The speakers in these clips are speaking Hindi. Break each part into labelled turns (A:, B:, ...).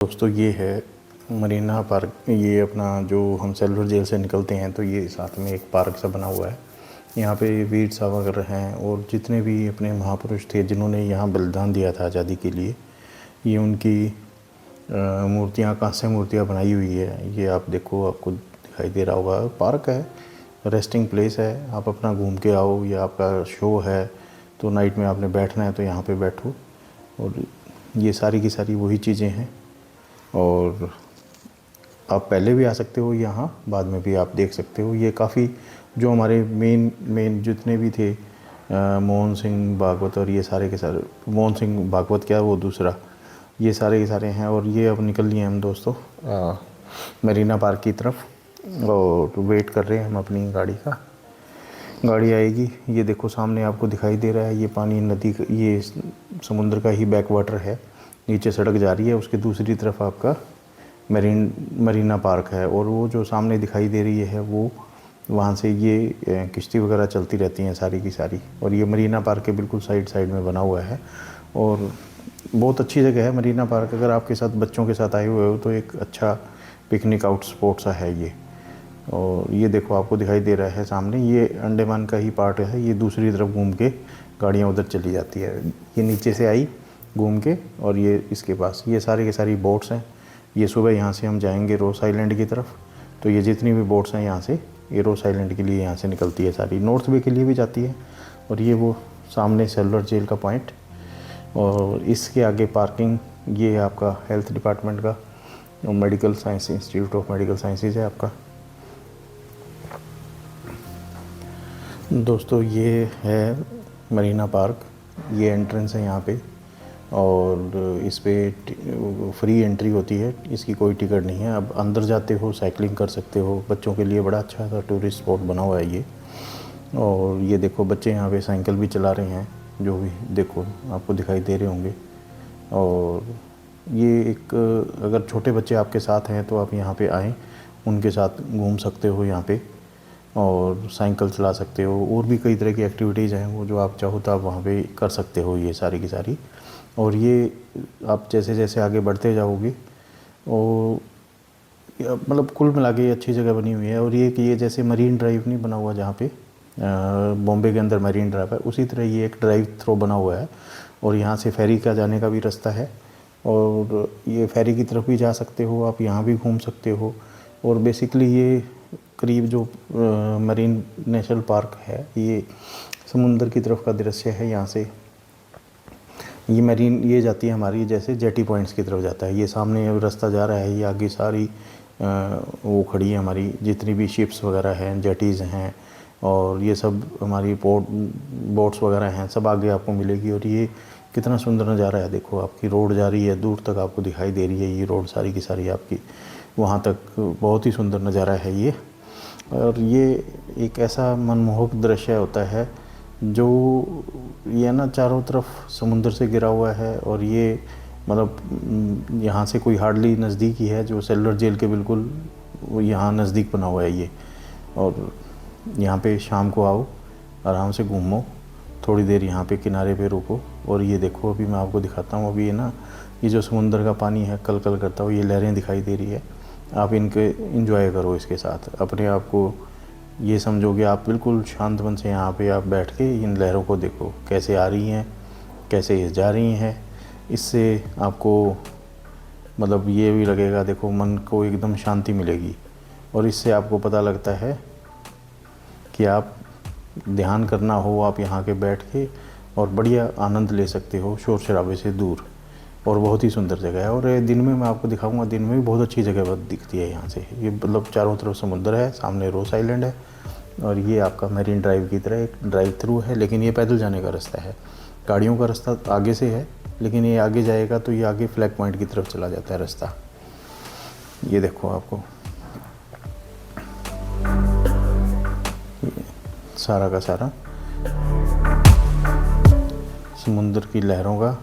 A: दोस्तों ये है मरीना पार्क। ये अपना जो हम सेलुलर जेल से निकलते हैं तो ये साथ में एक पार्क सा बना हुआ है। यहाँ पे वीर सावरकर हैं और जितने भी अपने महापुरुष थे जिन्होंने यहाँ बलिदान दिया था आज़ादी के लिए, ये उनकी मूर्तियाँ, कांस्य मूर्तियाँ बनाई हुई है। ये आप देखो, आपको दिखाई दे रहा होगा। पार्क है, रेस्टिंग प्लेस है। आप अपना घूम के आओ, या आपका शो है तो नाइट में आपने बैठना है तो यहाँ पे बैठो। और ये सारी की सारी वही चीज़ें हैं। और आप पहले भी आ सकते हो यहाँ, बाद में भी आप देख सकते हो। ये काफ़ी जो हमारे मेन जितने भी थे, मोहन सिंह भागवत और ये सारे के सारे, मोहन सिंह भागवत क्या, वो दूसरा, ये सारे के सारे हैं। और ये अब निकल लिए हम दोस्तों मरीना पार्क की तरफ, और वेट कर रहे हैं हम अपनी गाड़ी का। गाड़ी आएगी। ये देखो सामने आपको दिखाई दे रहा है, ये पानी नदी, ये समुद्र का ही बैक वाटर है। नीचे सड़क जा रही है, उसके दूसरी तरफ आपका मरीना पार्क है। और वो जो सामने दिखाई दे रही है वो, वहाँ से ये किश्ती वगैरह चलती रहती हैं सारी की सारी। और ये मरीना पार्क के बिल्कुल साइड में बना हुआ है और बहुत अच्छी जगह है मरीना पार्क। अगर आपके साथ बच्चों के साथ आए हुए हो तो एक अच्छा पिकनिक आउट स्पॉट सा है ये। और ये देखो आपको दिखाई दे रहा है सामने, ये अंडमान का ही पार्ट है। ये दूसरी तरफ घूम के गाड़ियाँ उधर चली जाती है। ये नीचे से आई घूम के, और ये इसके पास ये सारी की सारी बोट्स हैं। ये सुबह यहाँ से हम जाएंगे रोस आइलैंड की तरफ, तो ये जितनी भी बोट्स हैं यहाँ से, ये रोस आइलैंड के लिए यहाँ से निकलती है सारी, नॉर्थ बे के लिए भी जाती है। और ये वो सामने सेलुलर जेल का पॉइंट, और इसके आगे पार्किंग। ये है आपका हेल्थ डिपार्टमेंट का, medical science, institute of medical sciences है आपका। दोस्तों ये है मरीना पार्क, ये एंट्रेंस है यहाँ पे। और इस पे फ्री एंट्री होती है, इसकी कोई टिकट नहीं है। अब अंदर जाते हो, साइकिलिंग कर सकते हो। बच्चों के लिए बड़ा अच्छा सा टूरिस्ट स्पॉट बना हुआ है ये। और ये देखो बच्चे यहाँ पे साइकिल भी चला रहे हैं, जो भी देखो आपको दिखाई दे रहे होंगे। और ये एक, अगर छोटे बच्चे आपके साथ हैं तो आप यहाँ पे आएँ, उनके साथ घूम सकते हो यहाँ पे, और साइकिल चला सकते हो। और भी कई तरह की एक्टिविटीज़ हैं वो, जो आप चाहो तो आप वहाँ पे कर सकते हो, ये सारी की सारी। और ये आप जैसे जैसे आगे बढ़ते जाओगे, और मतलब कुल मिला के अच्छी जगह बनी हुई है। और ये कि ये जैसे मरीन ड्राइव नहीं बना हुआ जहाँ पे बॉम्बे के अंदर मरीन ड्राइव है, उसी तरह ये एक ड्राइव थ्रो बना हुआ है। और यहाँ से फेरी का जाने का भी रास्ता है, और ये फेरी की तरफ भी जा सकते हो आप, यहाँ भी घूम सकते हो। और बेसिकली ये करीब जो मरीन नेशनल पार्क है, ये समुंदर की तरफ का दृश्य है। यहाँ से ये मरीन, ये जाती है हमारी जैसे जेटी पॉइंट्स की तरफ जाता है। ये सामने रास्ता जा रहा है, ये आगे सारी वो खड़ी है हमारी जितनी भी शिप्स वगैरह हैं, जेटीज़ हैं, और ये सब हमारी बोट्स वगैरह हैं, सब आगे आपको मिलेगी। और ये कितना सुंदर नज़ारा है, देखो आपकी रोड जा रही है, दूर तक आपको दिखाई दे रही है ये रोड सारी की सारी आपकी, वहाँ तक बहुत ही सुंदर नज़ारा है ये। और ये एक ऐसा मनमोहक दृश्य होता है, जो ये ना चारों तरफ समुंदर से घिरा हुआ है। और ये मतलब यहाँ से कोई हार्डली नज़दीक ही है, जो सेलुलर जेल के बिल्कुल यहाँ नज़दीक बना हुआ है ये। और यहाँ पे शाम को आओ, आराम से घूमो, थोड़ी देर यहाँ पे किनारे पे रुको। और ये देखो अभी मैं आपको दिखाता हूँ, अभी ये ना, ये जो समुंदर का पानी है कल कल करता हुआ, ये लहरें दिखाई दे रही है। आप इनके इंजॉय करो इसके साथ, अपने आप को ये समझोगे आप बिल्कुल शांत मन से यहाँ पे आप बैठ के इन लहरों को देखो कैसे आ रही हैं, कैसे ये जा रही हैं। इससे आपको मतलब ये भी लगेगा, देखो मन को एकदम शांति मिलेगी। और इससे आपको पता लगता है कि आप ध्यान करना हो, आप यहाँ के बैठ के और बढ़िया आनंद ले सकते हो, शोर शराबे से दूर। और बहुत ही सुंदर जगह है। और दिन में मैं आपको दिखाऊंगा, दिन में भी बहुत अच्छी जगह दिखती है यहाँ से। ये मतलब चारों तरफ समुद्र है, सामने रोस आइलैंड है, और ये आपका मरीन ड्राइव की तरह एक ड्राइव थ्रू है। लेकिन ये पैदल जाने का रास्ता है, गाड़ियों का रास्ता आगे से है, लेकिन ये आगे जाएगा तो ये आगे फ्लैग पॉइंट की तरफ चला जाता है रास्ता। ये देखो आपको सारा का सारा समुद्र की लहरों का।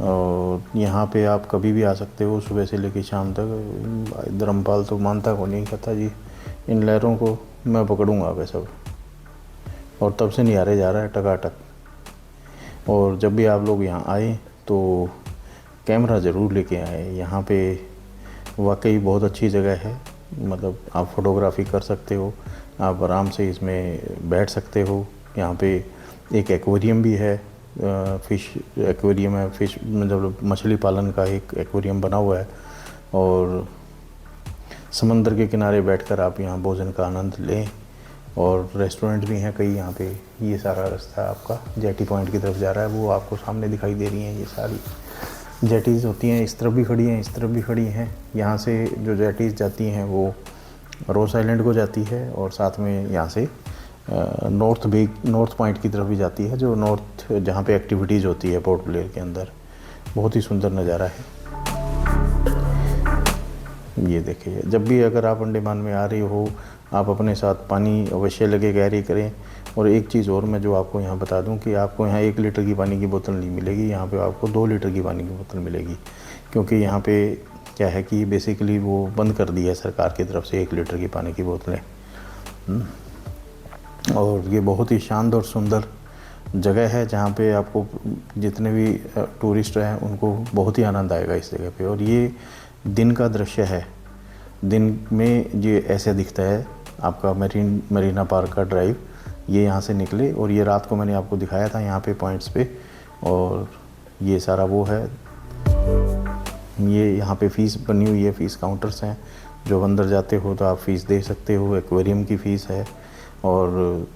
A: और यहाँ पे आप कभी भी आ सकते हो, सुबह से लेकर शाम तक। धर्मपाल तो मानता को नहीं, कहता जी इन लहरों को मैं पकड़ूंगा अब सब। और तब से निहारे जा रहा है टकाटक। और जब भी आप लोग यहाँ आए तो कैमरा ज़रूर लेके आए। यहाँ पे वाकई बहुत अच्छी जगह है, मतलब आप फोटोग्राफी कर सकते हो, आप आराम से इसमें बैठ सकते हो। यहाँ पे एक एक्वेरियम भी है, फ़िश एक्वेरियम है, फ़िश मतलब मछली पालन का एक एक्वेरियम बना हुआ है। और समंदर के किनारे बैठकर आप यहाँ भोजन का आनंद लें। और रेस्टोरेंट भी हैं कई यहाँ पे। ये सारा रास्ता आपका जेटी पॉइंट की तरफ जा रहा है, वो आपको सामने दिखाई दे रही हैं। ये सारी जेटीज़ होती हैं, इस तरफ भी खड़ी हैं, इस तरफ भी खड़ी हैं। यहाँ से जो जेटीज़ जाती हैं वो रोस आइलैंड को जाती है, और साथ में यहाँ से नॉर्थ पॉइंट की तरफ भी जाती है, जो नॉर्थ जहाँ पे एक्टिविटीज़ होती है पोर्ट ब्लेयर के अंदर। बहुत ही सुंदर नज़ारा है। ये देखिए, जब भी अगर आप अंडमान में आ रहे हो, आप अपने साथ पानी अवश्य लगे कैरी करें। और एक चीज़ और मैं जो आपको यहाँ बता दूँ कि आपको यहाँ 1 लीटर की पानी की बोतल नहीं मिलेगी, यहाँ पे आपको 2 लीटर की पानी की बोतल मिलेगी। क्योंकि यहाँ पे क्या है कि बेसिकली वो बंद कर दी है सरकार की तरफ से 1 लीटर की पानी की बोतलें। और ये बहुत ही शानदार और सुंदर जगह है, जहाँ पे आपको जितने भी टूरिस्ट हैं उनको बहुत ही आनंद आएगा इस जगह पे। और ये दिन का दृश्य है, दिन में ये ऐसे दिखता है आपका मरीना पार्क का ड्राइव। ये यहाँ से निकले, और ये रात को मैंने आपको दिखाया था यहाँ पे पॉइंट्स पे। और ये सारा वो है, ये यहाँ पे फ़ीस बनी हुई है, फ़ीस काउंटर्स हैं। जो अंदर जाते हो तो आप फ़ीस दे सकते हो। एक्वेरियम की फ़ीस है, और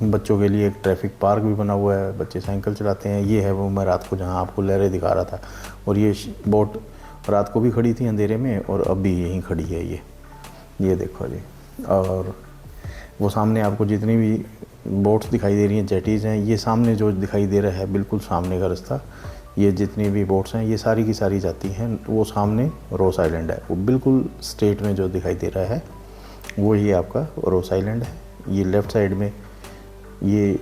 A: बच्चों के लिए एक ट्रैफिक पार्क भी बना हुआ है, बच्चे साइकिल चलाते हैं। ये है वो मैं रात को जहाँ आपको लहरें दिखा रहा था। और ये बोट रात को भी खड़ी थी अंधेरे में, और अब भी यहीं खड़ी है ये देखो जी। और वो सामने आपको जितनी भी बोट्स दिखाई दे रही हैं, जेटीज़ हैं, ये सामने जो दिखाई दे रहा है बिल्कुल सामने का रास्ता, ये जितनी भी बोट्स हैं ये सारी की सारी जाती हैं वो सामने रोस आइलैंड है। वो बिल्कुल स्ट्रेट में जो दिखाई दे रहा है वो ये आपका रोस आइलैंड है। ये लेफ़्ट साइड में ये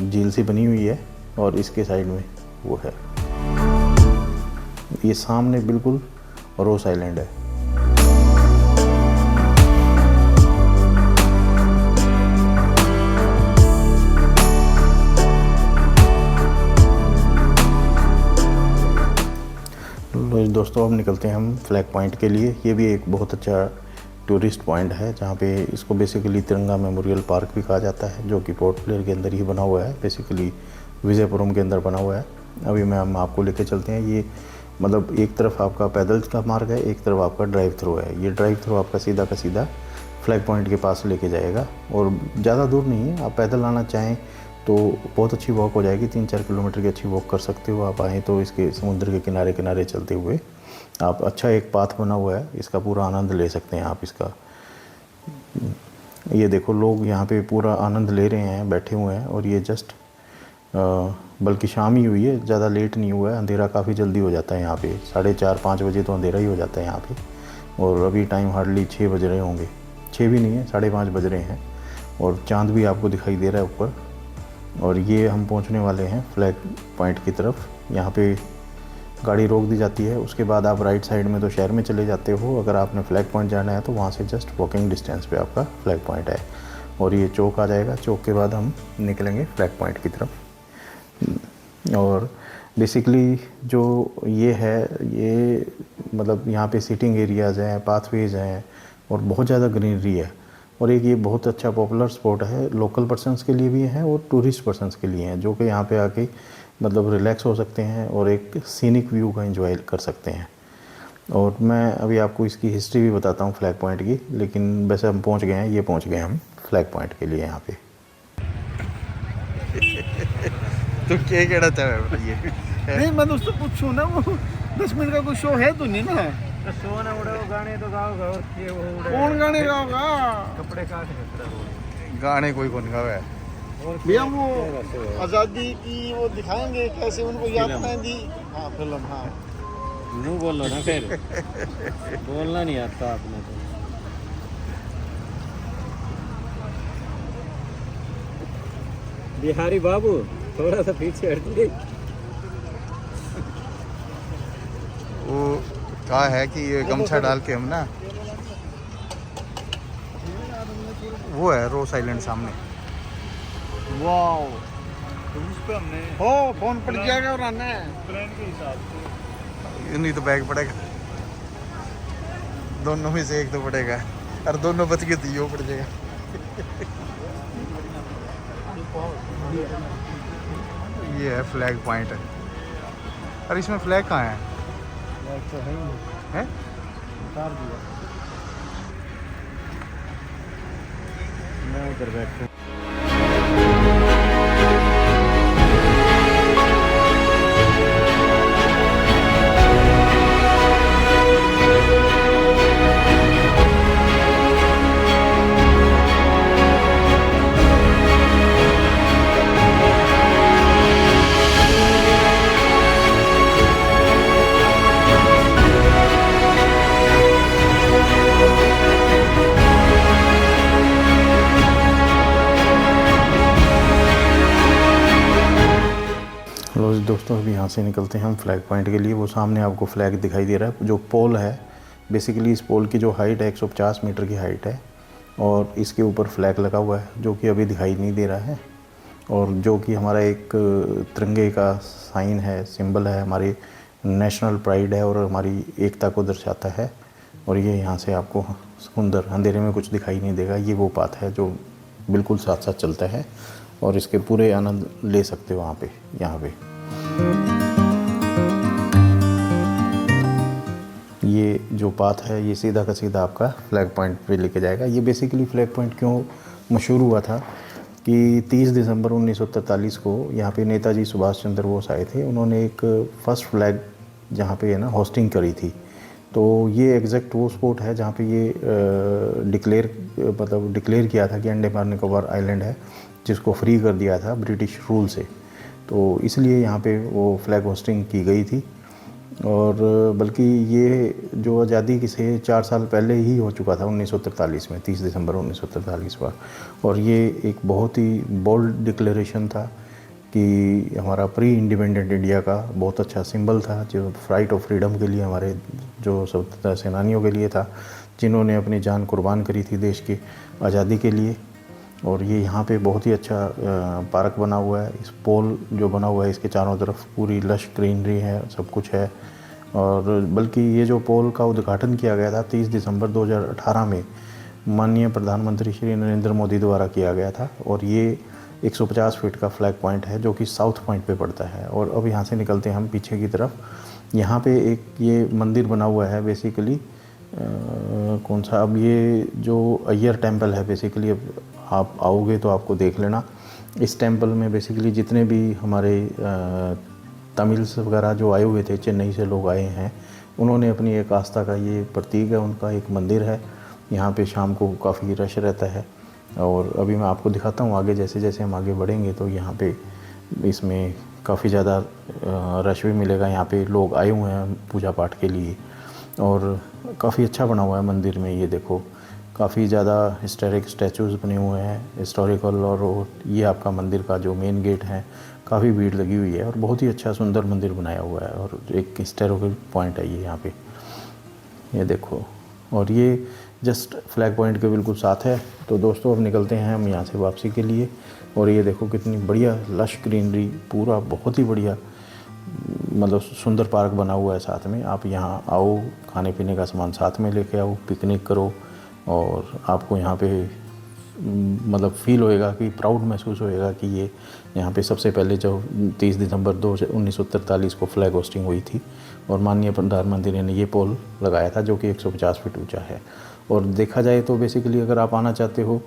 A: झील सी बनी हुई है, और इसके साइड में वो है, ये सामने बिल्कुल रोस आइलैंड है। दोस्तों अब निकलते हैं हम फ्लैग पॉइंट के लिए। ये भी एक बहुत अच्छा टूरिस्ट पॉइंट है, जहाँ पे इसको बेसिकली तिरंगा मेमोरियल पार्क भी कहा जाता है, जो कि पोर्ट ब्लेयर के अंदर ही बना हुआ है, बेसिकली विजयपुरम के अंदर बना हुआ है। अभी हम आपको लेके चलते हैं। ये मतलब एक तरफ आपका पैदल का मार्ग है, एक तरफ आपका ड्राइव थ्रू है। ये ड्राइव थ्रू आपका सीधा का सीधा फ्लैग पॉइंट के पास लेके जाएगा, और ज़्यादा दूर नहीं है। आप पैदल आना चाहें तो बहुत अच्छी वॉक हो जाएगी, 3-4 किलोमीटर की अच्छी वॉक कर सकते हो। आप आएँ तो इसके समुद्र के किनारे किनारे चलते हुए आप अच्छा एक पाथ बना हुआ है, इसका पूरा आनंद ले सकते हैं आप इसका। ये देखो लोग यहाँ पे पूरा आनंद ले रहे हैं, बैठे हुए हैं। और ये जस्ट बल्कि शाम ही हुई है, ज़्यादा लेट नहीं हुआ है। अंधेरा काफ़ी जल्दी हो जाता है यहाँ पे, 4:30-5 बजे तो अंधेरा ही हो जाता है यहाँ पे। और अभी टाइम हार्डली 6 बज रहे होंगे, 6 भी नहीं है, 5:30 बज रहे हैं। और चाँद भी आपको दिखाई दे रहा है ऊपर। और ये हम पहुँचने वाले हैं फ्लैग पॉइंट की तरफ। यहाँ पे गाड़ी रोक दी जाती है, उसके बाद आप राइट साइड में तो शहर में चले जाते हो। अगर आपने फ्लैग पॉइंट जाना है तो वहाँ से जस्ट वॉकिंग डिस्टेंस पे आपका फ्लैग पॉइंट है। और ये चौक आ जाएगा, चौक के बाद हम निकलेंगे फ्लैग पॉइंट की तरफ। और बेसिकली जो ये है, ये मतलब यहाँ पे सीटिंग एरियाज़ हैं, पाथवेज़ हैं, और बहुत ज़्यादा ग्रीनरी है। और एक ये बहुत अच्छा पॉपुलर स्पॉट है, लोकल पर्सन्स के लिए भी है और टूरिस्ट पर्सन्स के लिए हैं, जो कि यहाँ पे आके मतलब रिलैक्स हो सकते हैं और एक सीनिक व्यू का एंजॉय कर सकते हैं। और मैं अभी आपको इसकी हिस्ट्री भी बताता हूँ फ्लैग पॉइंट की, लेकिन वैसे हम पहुँच गए हैं, ये पहुँच गए हम फ्लैग पॉइंट के लिए यहाँ पे।
B: तो क्या कहना चाहे ये
C: नहीं, मैं उससे पूछूं ना, वो 10 मिनट का कोई शो है तो नहीं ना?
B: शो ना उड़ाओ, गाने तो गाओगा, और ये वो उड़े
C: कौन गाने गाओगा?
B: कपड़े काट गाने कोई कौन गावे।
C: भैया वो आज़ादी की वो दिखाएंगे कैसे उनको यातनाएं दी। हाँ फिल्म, हाँ
D: नू बोलो ना, फिर बोलना नहीं आता आपने तो। बिहारी बाबू थोड़ा सा पीछे हटिए।
B: वो कहा है कि ये गमछा डाल के हम ना, वो है रोस आइलैंड सामने।
C: वाओ,
D: तो उस पे हमने
C: हो फोन पड़ जाएगा और आना है
D: प्लान के हिसाब से
B: नहीं तो बैग पड़ेगा, दोनों में से एक तो पड़ेगा, और दोनों बच गए तो यो पड़ जाएगा। ये है फ्लैग पॉइंट है। और इसमें फ्लैग कहाँ है?
D: तो है ही
B: हैं?
D: उतार दिया। मैं उधर बैठ
A: लो जी दोस्तों, अभी यहाँ से निकलते हैं हम फ्लैग पॉइंट के लिए। वो सामने आपको फ्लैग दिखाई दे रहा है, जो पोल है। बेसिकली इस पोल की जो हाइट है 150 मीटर की हाइट है, और इसके ऊपर फ्लैग लगा हुआ है जो कि अभी दिखाई नहीं दे रहा है, और जो कि हमारा एक तिरंगे का साइन है, सिंबल है, हमारी नेशनल प्राइड है और हमारी एकता को दर्शाता है। और ये यहाँ से आपको सुंदर अंधेरे में कुछ दिखाई नहीं देगा। ये वो पाथ है जो बिल्कुल साथ साथ चलता है, और इसके पूरे आनंद ले सकते हो वहाँ पे, यहाँ पे। ये जो पाथ है ये सीधा का सीधा आपका फ्लैग पॉइंट पे लेके जाएगा। ये बेसिकली फ्लैग पॉइंट क्यों मशहूर हुआ था कि 30 दिसंबर 1943 को यहाँ पे नेताजी सुभाष चंद्र बोस आए थे। उन्होंने एक फर्स्ट फ्लैग जहाँ पे है ना होस्टिंग करी थी। तो ये एग्जैक्ट वो स्पॉट है जहाँ पे ये डिक्लेयर किया था कि अंडमान निकोबार आइलैंड है, जिसको फ्री कर दिया था ब्रिटिश रूल से। तो इसलिए यहाँ पे वो फ्लैग होस्टिंग की गई थी। और बल्कि ये जो आज़ादी से 4 साल पहले ही हो चुका था 1943 में, 30 दिसंबर 1943 पर। और ये एक बहुत ही बोल्ड डिक्लेरेशन था कि हमारा प्री इंडिपेंडेंट इंडिया का बहुत अच्छा सिंबल था, जो फाइट ऑफ फ्रीडम के लिए हमारे जो स्वतंत्रता सेनानियों के लिए था, जिन्होंने अपनी जान कुर्बान करी थी देश की आज़ादी के लिए। और ये यहाँ पे बहुत ही अच्छा पार्क बना हुआ है। इस पोल जो बना हुआ है इसके चारों तरफ पूरी लश ग्रीनरी है, सब कुछ है। और बल्कि ये जो पोल का उद्घाटन किया गया था 30 दिसंबर 2018 में माननीय प्रधानमंत्री श्री नरेंद्र मोदी द्वारा किया गया था। और ये 150 फीट का फ्लैग पॉइंट है जो कि साउथ पॉइंट पे पड़ता है। और अब यहाँ से निकलते हैं हम पीछे की तरफ। यहाँ पे एक ये मंदिर बना हुआ है बेसिकली, कौन सा, अब ये जो अय्यर टेम्पल है बेसिकली, अब आप आओगे तो आपको देख लेना। इस टेम्पल में बेसिकली जितने भी हमारे तमिल्स वगैरह जो आए हुए थे, चेन्नई से लोग आए हैं, उन्होंने अपनी एक आस्था का ये प्रतीक है, उनका एक मंदिर है। यहाँ पे शाम को काफ़ी रश रहता है। और अभी मैं आपको दिखाता हूँ आगे, जैसे जैसे हम आगे बढ़ेंगे तो यहाँ पे इसमें काफ़ी ज़्यादा रश भी मिलेगा। यहाँ पे लोग आए हुए हैं पूजा पाठ के लिए, और काफ़ी अच्छा बना हुआ है मंदिर में। ये देखो, काफ़ी ज़्यादा हिस्टोरिक स्टैचूज़ बने हुए हैं, हिस्टोरिकल। और ये आपका मंदिर का जो मेन गेट है, काफ़ी भीड़ लगी हुई है, और बहुत ही अच्छा सुंदर मंदिर बनाया हुआ है, और एक हिस्टोरिकल पॉइंट है ये यहाँ पे, ये देखो। और ये जस्ट फ्लैग पॉइंट के बिल्कुल साथ है। तो दोस्तों अब निकलते हैं हम यहाँ से वापसी के लिए। और ये देखो कितनी बढ़िया लश ग्रीनरी, पूरा बहुत ही बढ़िया मतलब सुंदर पार्क बना हुआ है साथ में। आप यहाँ आओ, खाने पीने का सामान साथ में लेके आओ, पिकनिक करो, और आपको यहाँ पे मतलब फील होएगा कि प्राउड महसूस होएगा कि ये यहाँ पे सबसे पहले जो 30 दिसंबर 1943 को फ्लैग होस्टिंग हुई थी, और माननीय प्रधानमंत्री ने ये पोल लगाया था जो कि 150 फीट ऊंचा है। और देखा जाए तो बेसिकली अगर आप आना चाहते हो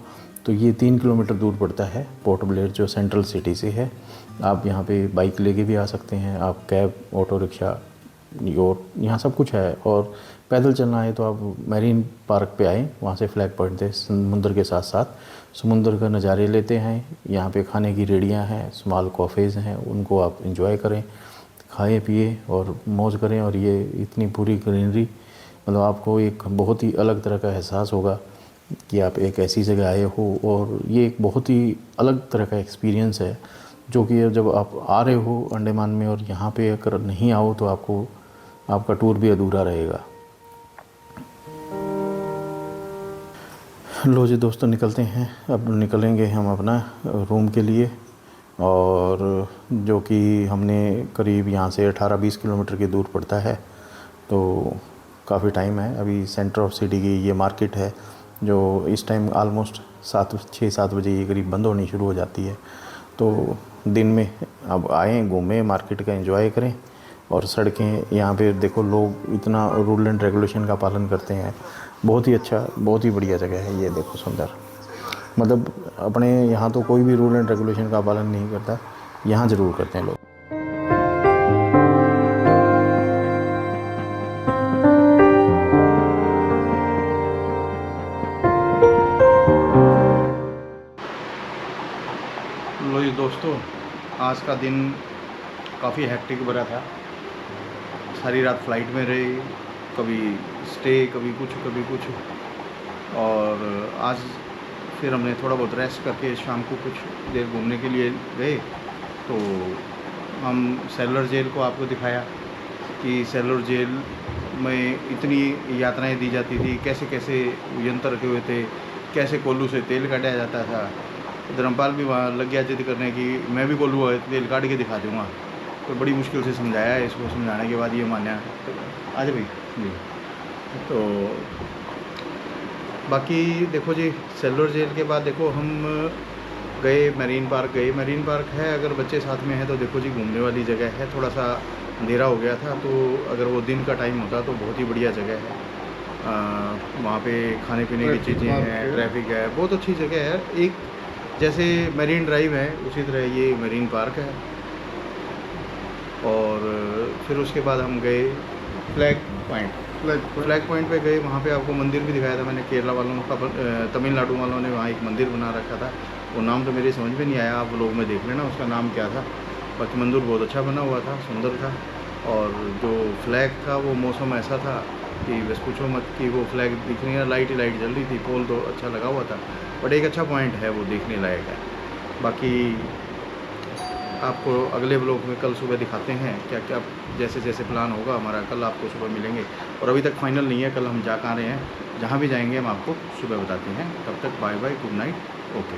A: तो ये 3 किलोमीटर दूर पड़ता है पोर्ट ब्लेयर, जो सेंट्रल सिटी से है। आप यहाँ पे बाइक लेके भी आ सकते हैं, आप कैब, ऑटो रिक्शा, और यहाँ सब कुछ है। और पैदल चलना है तो आप मैरीन पार्क पे आए, वहाँ से फ्लैग पॉइंट थे, समुंदर के साथ साथ समुंदर का नज़ारे लेते हैं। यहाँ पे खाने की रेडियाँ हैं, स्मॉल कॉफ़ेज़ हैं, उनको आप इंजॉय करें, खाएं पिए और मौज करें। और ये इतनी पूरी ग्रीनरी, मतलब आपको एक बहुत ही अलग तरह का एहसास होगा कि आप एक ऐसी जगह आए हो। और ये एक बहुत ही अलग तरह का एक्सपीरियंस है, जो कि जब आप आ रहे हो अंडमान में और यहाँ पे अगर नहीं आओ तो आपको आपका टूर भी अधूरा रहेगा। लो जी दोस्तों, निकलते हैं। अब निकलेंगे हम अपना रूम के लिए, और जो कि हमने करीब यहाँ से 18-20 किलोमीटर की दूर पड़ता है। तो काफ़ी टाइम है। अभी सेंटर ऑफ सिटी की ये मार्केट है जो इस टाइम ऑलमोस्ट 6-7 बजे ये करीब बंद होनी शुरू हो जाती है। तो दिन में अब आएँ, घूमें, मार्केट का एंजॉय करें। और सड़कें यहाँ पे देखो, लोग इतना रूल एंड रेगुलेशन का पालन करते हैं। बहुत ही अच्छा, बहुत ही बढ़िया जगह है ये। देखो सुंदर, मतलब अपने यहाँ तो कोई भी रूल एंड रेगुलेशन का पालन नहीं करता, यहाँ ज़रूर करते हैं लोग।
B: लो जी दोस्तों, आज का दिन काफ़ी हैक्टिक भरा था। सारी रात फ्लाइट में रहे, कभी स्टे, कभी कुछ। और आज फिर हमने थोड़ा बहुत रेस्ट करके शाम को कुछ देर घूमने के लिए गए। तो हम सेलुलर जेल को आपको दिखाया कि सेलुलर जेल में इतनी यातनाएं दी जाती थी, कैसे कैसे यंत्र रखे हुए थे, कैसे कोल्लू से तेल काटा जाता था। धर्मपाल भी वहाँ लग गया जिद करने की मैं भी कोल्लू तेल काट के दिखा दूँगा। तो बड़ी मुश्किल से समझाया, इसको समझाने के बाद ये माना। आज भाई जी, तो बाकी देखो जी, सेलुलर जेल के बाद देखो हम गए मरीन पार्क गए। मरीन पार्क है, अगर बच्चे साथ में हैं तो देखो जी घूमने वाली जगह है। थोड़ा सा अंधेरा हो गया था, तो अगर वो दिन का टाइम होता तो बहुत ही बढ़िया जगह है। वहाँ पे खाने पीने की चीज़ें हैं, ट्रैफिक है, बहुत अच्छी जगह है। एक जैसे मरीन ड्राइव है उसी तरह ये मरीन पार्क है। और फिर उसके बाद हम गए फ्लैग पॉइंट पे गए। वहाँ पे आपको मंदिर भी दिखाया था मैंने। केरला वालों का, तमिलनाडु वालों ने वहाँ एक मंदिर बना रखा था। वो नाम तो मेरे समझ में नहीं आया, आप लोग में देख लेना उसका नाम क्या था। बाकी मंदिर बहुत अच्छा बना हुआ था, सुंदर था। और जो फ्लैग था वो मौसम ऐसा था कि बस पूछो मत कि वो फ्लैग दिख रही है, लाइट ही लाइट जल रही थी। पोल तो अच्छा लगा हुआ था, बट एक अच्छा पॉइंट है, वो देखने लायक है। बाकी आपको अगले ब्लॉग में कल सुबह दिखाते हैं क्या क्या, जैसे जैसे प्लान होगा हमारा। कल आपको सुबह मिलेंगे, और अभी तक फाइनल नहीं है कल हम जा कहाँ रहे हैं। जहाँ भी जाएंगे हम आपको सुबह बताते हैं। तब तक bye bye, good night, okay.